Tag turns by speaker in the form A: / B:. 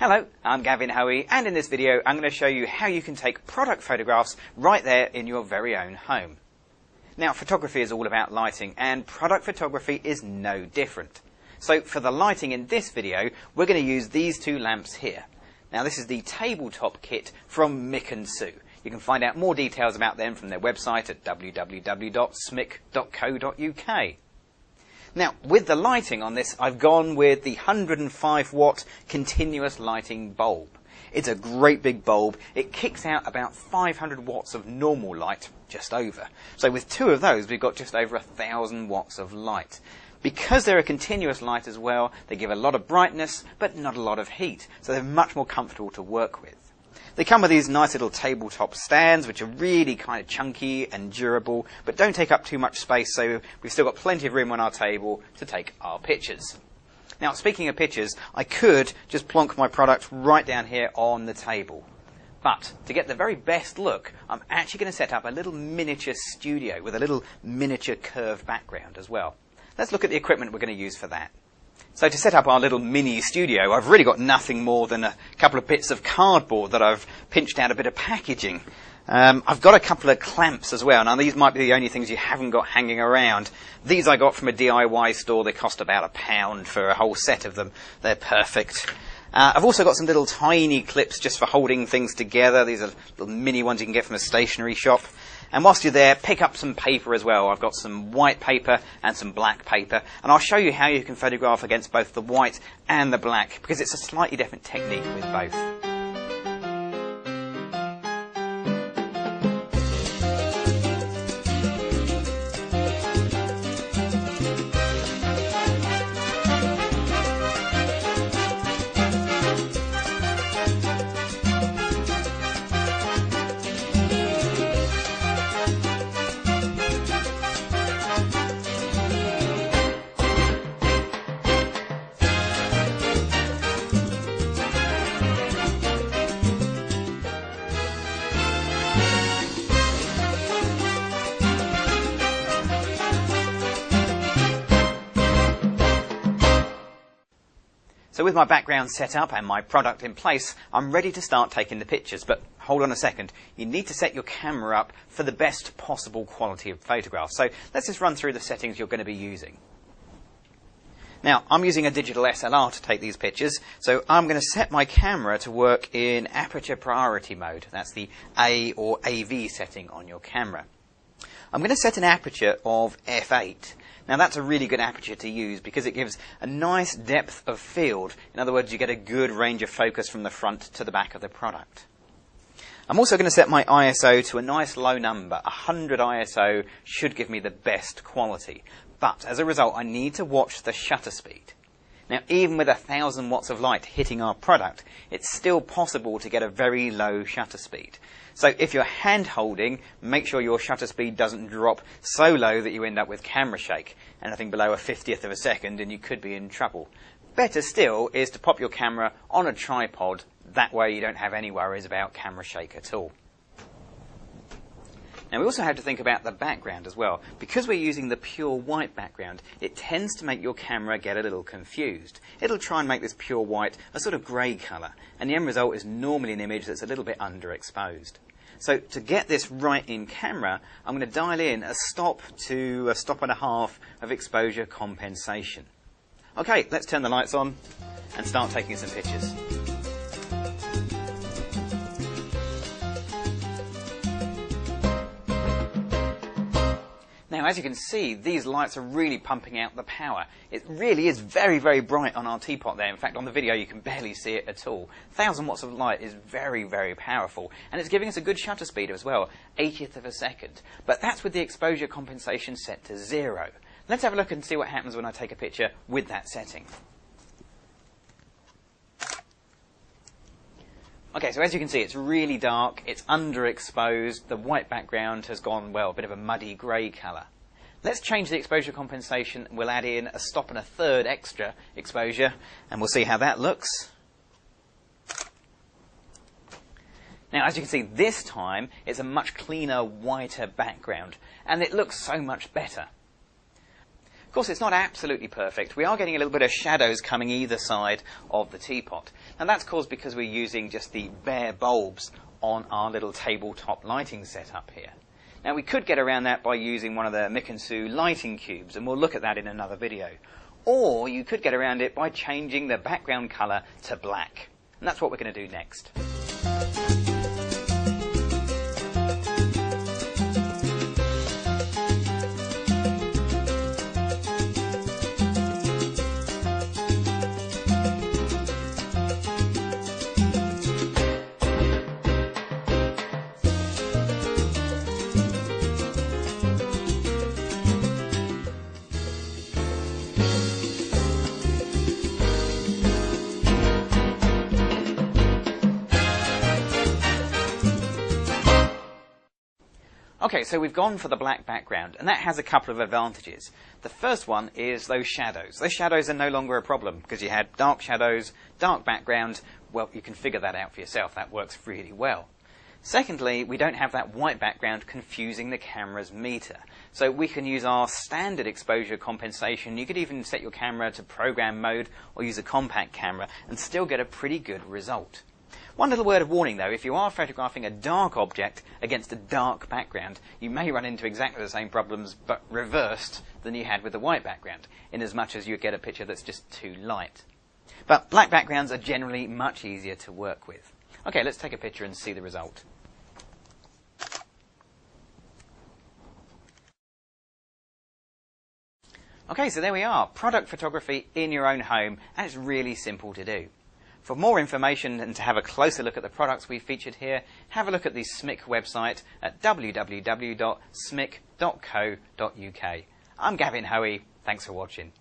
A: Hello, I'm Gavin Hoey, and in this video I'm going to show you how you can take product photographs right there in your very own home. Now, photography is all about lighting, and product photography is no different. So for the lighting in this video, we're going to use these two lamps here. Now, this is the tabletop kit from Mick and Sue. You can find out more details about them from their website at www.smick.co.uk. Now, with the lighting on this, I've gone with the 105 watt continuous lighting bulb. It's a great big bulb. It kicks out about 500 watts of normal light, just over. So with two of those, we've got just over 1,000 watts of light. Because they're a continuous light as well, they give a lot of brightness, but not a lot of heat. So they're much more comfortable to work with. They come with these nice little tabletop stands, which are really kind of chunky and durable, but don't take up too much space, so we've still got plenty of room on our table to take our pictures. Now, speaking of pictures, I could just plonk my product right down here on the table. But to get the very best look, I'm actually going to set up a little miniature studio with a little miniature curved background as well. Let's look at the equipment we're going to use for that. So to set up our little mini studio, I've really got nothing more than a couple of bits of cardboard that I've pinched out a bit of packaging. I've got a couple of clamps as well. Now, these might be the only things you haven't got hanging around. These I got from a DIY store. They cost about £1 for a whole set of them. They're perfect. I've also got some little tiny clips just for holding things together. These are little mini ones you can get from a stationery shop. And whilst you're there, pick up some paper as well. I've got some white paper and some black paper. And I'll show you how you can photograph against both the white and the black, because it's a slightly different technique with both. So with my background set up and my product in place, I'm ready to start taking the pictures. But hold on a second. You need to set your camera up for the best possible quality of photograph. So let's just run through the settings you're going to be using. Now, I'm using a digital SLR to take these pictures, so I'm going to set my camera to work in Aperture priority mode. That's the A or AV setting on your camera. I'm going to set an aperture of f8. Now, that's a really good aperture to use because it gives a nice depth of field. In other words, you get a good range of focus from the front to the back of the product. I'm also going to set my ISO to a nice low number. 100 ISO should give me the best quality. But as a result, I need to watch the shutter speed. Now, even with 1,000 watts of light hitting our product, it's still possible to get a very low shutter speed. So if you're hand holding, make sure your shutter speed doesn't drop so low that you end up with camera shake. Anything below a 50th of a second and you could be in trouble. Better still is to pop your camera on a tripod. That way you don't have any worries about camera shake at all. Now, we also have to think about the background as well. Because we're using the pure white background, it tends to make your camera get a little confused. It'll try and make this pure white a sort of grey colour, and the end result is normally an image that's a little bit underexposed. So to get this right in camera, I'm going to dial in a stop to a stop and a half of exposure compensation. Okay, let's turn the lights on and start taking some pictures. Now, as you can see, these lights are really pumping out the power. It really is very, very bright on our teapot there. In fact, on the video, you can barely see it at all. 1,000 watts of light is very, very powerful. And it's giving us a good shutter speed as well, 80th of a second. But that's with the exposure compensation set to 0. Let's have a look and see what happens when I take a picture with that setting. Okay, so as you can see, it's really dark, it's underexposed, the white background has gone, well, a bit of a muddy grey colour. Let's change the exposure compensation, we'll add in a stop and a third extra exposure, and we'll see how that looks. Now, as you can see, this time, it's a much cleaner, whiter background, and it looks so much better. course, it's not absolutely perfect. We are getting a little bit of shadows coming either side of the teapot. And that's caused because we're using just the bare bulbs on our little tabletop lighting setup here. Now, we could get around that by using one of the Mick & Sue lighting cubes, and we'll look at that in another video. Or you could get around it by changing the background colour to black. And that's what we're going to do next. Okay, so we've gone for the black background, and that has a couple of advantages. The first one is those shadows. Those shadows are no longer a problem, because you had dark shadows, dark background. Well, you can figure that out for yourself. That works really well. Secondly, we don't have that white background confusing the camera's meter. So we can use our standard exposure compensation. You could even set your camera to program mode or use a compact camera and still get a pretty good result. One little word of warning though, if you are photographing a dark object against a dark background, you may run into exactly the same problems but reversed than you had with the white background, in as much as you get a picture that's just too light. But black backgrounds are generally much easier to work with. Okay, let's take a picture and see the result. Okay, so there we are, product photography in your own home, and it's really simple to do. For more information and to have a closer look at the products we've featured here, have a look at the Smick website at www.smick.co.uk. I'm Gavin Hoey. Thanks for watching.